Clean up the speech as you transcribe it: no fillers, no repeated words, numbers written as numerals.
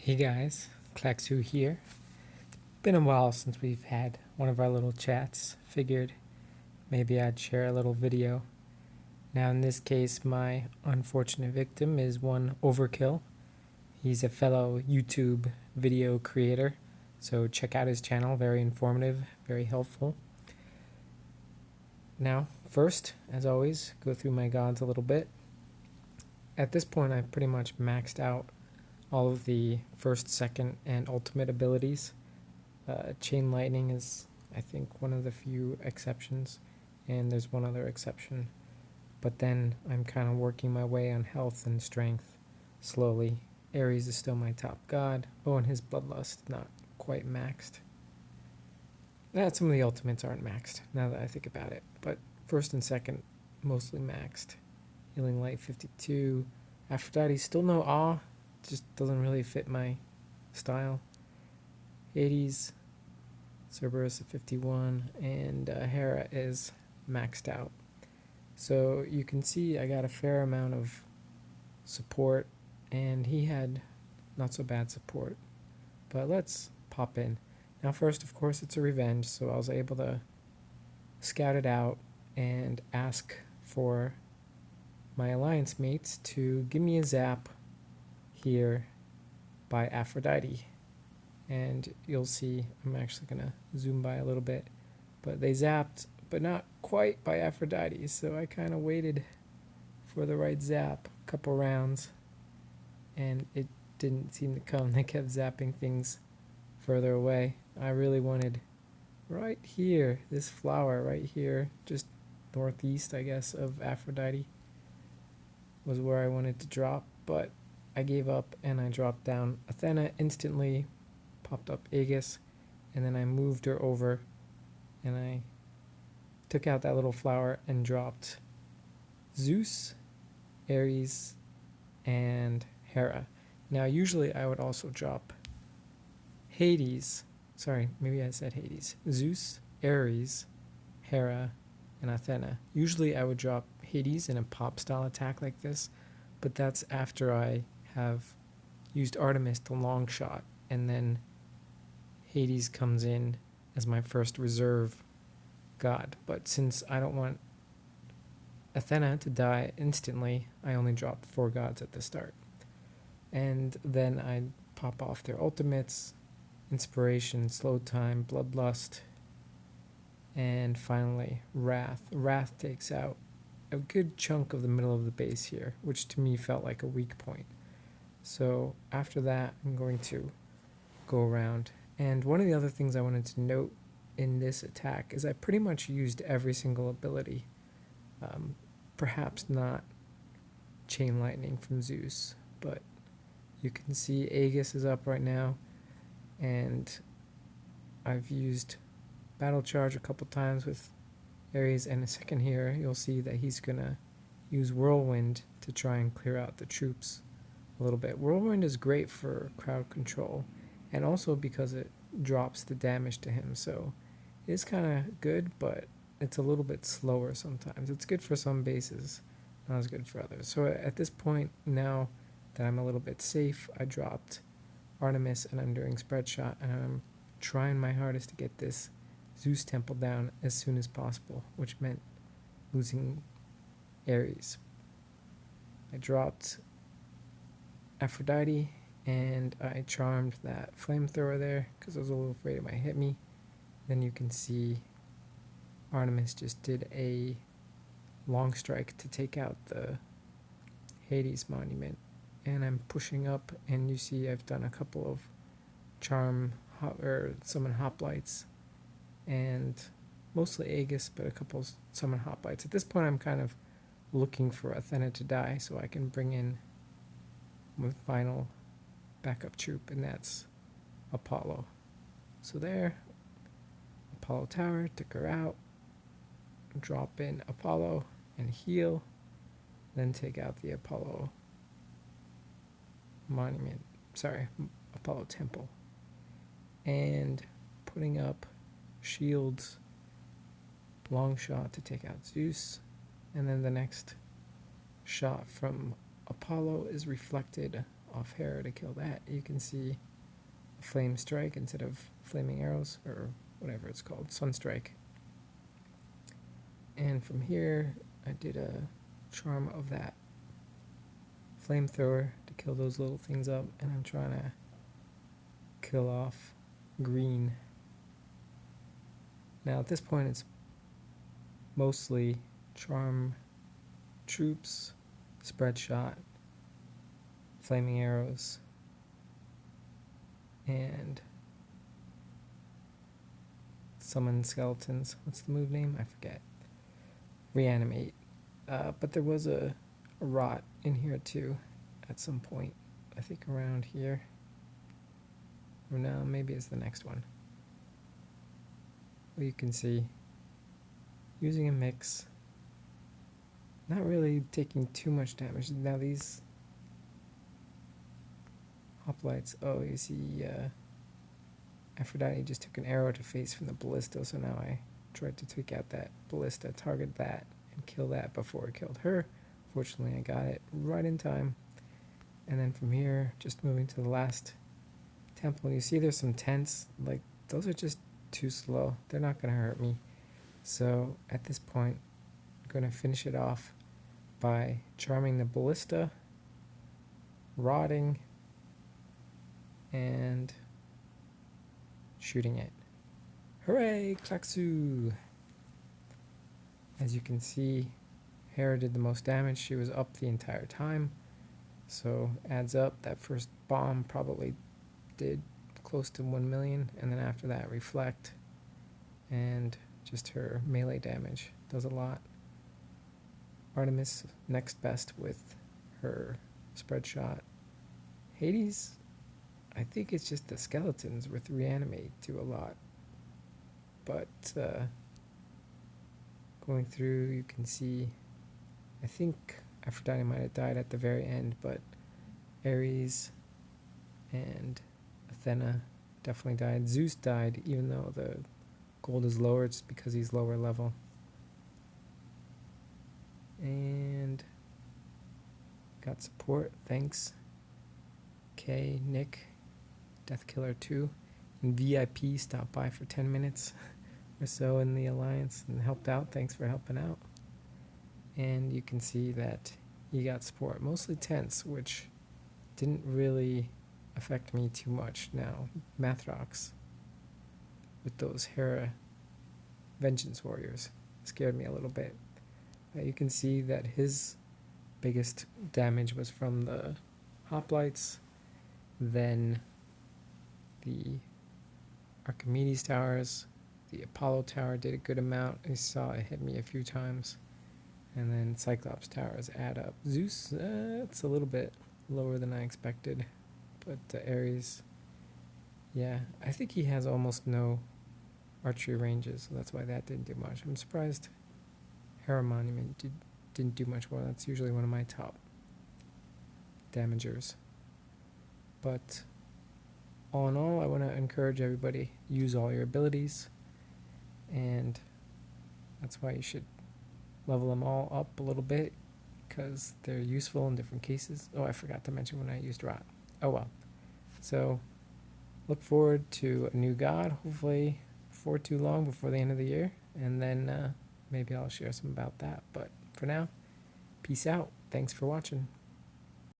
Hey guys, Claquesous here. Been a while since we've had one of our little chats. Figured maybe I'd share a little video. Now in this case, my unfortunate victim is one Overkill. He's a fellow YouTube video creator, so check out his channel, very informative, very helpful. Now, first, as always, go through my gods a little bit. At this point, I've pretty much maxed out all of the first, second, and ultimate abilities. Chain Lightning is, I think, one of the few exceptions, and there's one other exception. But then I'm kind of working my way on health and strength slowly. Ares is still my top god. Oh, and his Bloodlust, not quite maxed. Some of the ultimates aren't maxed, now that I think about it. But first and second, mostly maxed. Healing Light 52. Aphrodite, still no awe. Just doesn't really fit my style. Hades, Cerberus at 51, and Hera is maxed out. So you can see I got a fair amount of support, and he had not so bad support. But let's pop in. Now first, of course, it's a revenge, so I was able to scout it out and ask for my alliance mates to give me a zap here by Aphrodite. And you'll see, I'm actually going to zoom by a little bit, but they zapped, but not quite by Aphrodite, so I kind of waited for the right zap, a couple rounds, and it didn't seem to come. They kept zapping things further away. I really wanted right here, this flower right here, just northeast, I guess, of Aphrodite was where I wanted to drop, but I gave up and I dropped down Athena instantly, popped up Aegis, and then I moved her over and I took out that little flower and dropped Zeus, Ares, and Hera. Now usually I would also drop Hades, sorry, maybe I said Hades, Zeus, Ares, Hera, and Athena. Usually I would drop Hades in a pop style attack like this, but that's after I have used Artemis to long shot, and then Hades comes in as my first reserve god. But since I don't want Athena to die instantly, I only dropped 4 gods at the start. And then I pop off their ultimates, Inspiration, Slow Time, Bloodlust, and finally Wrath. Wrath takes out a good chunk of the middle of the base here, which to me felt like a weak point. So after that, I'm going to go around. And one of the other things I wanted to note in this attack is I pretty much used every single ability. Perhaps not Chain Lightning from Zeus, but you can see Aegis is up right now, and I've used Battle Charge a couple times with Ares, and a second here you'll see that he's gonna use Whirlwind to try and clear out the troops a little bit. Whirlwind is great for crowd control, and also because it drops the damage to him, so it's kind of good, but it's a little bit slower sometimes. It's good for some bases, not as good for others. So at this point, now that I'm a little bit safe, I dropped Artemis and I'm doing spread shot, and I'm trying my hardest to get this Zeus temple down as soon as possible, which meant losing Ares. I dropped Aphrodite and I charmed that flamethrower there because I was a little afraid it might hit me. Then you can see Artemis just did a long strike to take out the Hades monument, and I'm pushing up, and you see I've done a couple of charm or summon hoplites, and mostly Aegis, but a couple summon hoplites. At this point, I'm kind of looking for Athena to die so I can bring in my final backup troop, and that's Apollo. So there, Apollo Tower, took her out, drop in Apollo and heal, then take out the Apollo monument, Apollo temple, and putting up shields, long shot to take out Zeus, and then the next shot from Apollo is reflected off Hera to kill that. You can see a flame strike instead of flaming arrows, or whatever it's called, sunstrike. And from here, I did a charm of that flamethrower to kill those little things up, and I'm trying to kill off green. Now at this point it's mostly charm troops, spread shot, flaming arrows, and summon skeletons. What's the move name? I forget. Reanimate. But there was a rot in here too at some point. I think around here. Or no, maybe it's the next one. Well, you can see using a mix, not really taking too much damage. Now these hoplites, oh, you see Aphrodite just took an arrow to face from the ballista, so now I tried to take out that ballista, target that, and kill that before I killed her. Fortunately, I got it right in time. And then from here, just moving to the last temple, you see there's some tents, like those are just too slow. They're not going to hurt me. So at this point, I'm going to finish it off by charming the ballista, rotting, and shooting it. Hooray, Claquesous! As you can see, Hera did the most damage. She was up the entire time, so adds up. That first bomb probably did close to 1 million, and then after that reflect, and just her melee damage does a lot. Artemis next best with her spread shot. Hades, I think it's just the skeletons with reanimate do a lot, but going through you can see, I think Aphrodite might have died at the very end, but Ares and Athena definitely died. Zeus died, even though the gold is lower, it's because he's lower level. And got support, thanks. K, Nick, Deathkiller 2, and VIP stopped by for 10 minutes or so in the Alliance and helped out. Thanks for helping out. And you can see that he got support, mostly tents, which didn't really affect me too much. Now, Mathrox with those Hera Vengeance Warriors scared me a little bit. You can see that his biggest damage was from the hoplites, then the Archimedes towers, the Apollo tower did a good amount. I saw it hit me a few times, and then Cyclops towers add up. Zeus, it's a little bit lower than I expected, but Ares, yeah, I think he has almost no archery ranges, so that's why that didn't do much. I'm surprised Hera Monument didn't do much more. That's usually one of my top damagers. But all in all, I want to encourage everybody, use all your abilities, and that's why you should level them all up a little bit, because they're useful in different cases. Oh, I forgot to mention when I used rot. Oh well. So look forward to a new god, hopefully before too long, before the end of the year, and then maybe I'll share some about that. But for now, peace out. Thanks for watching.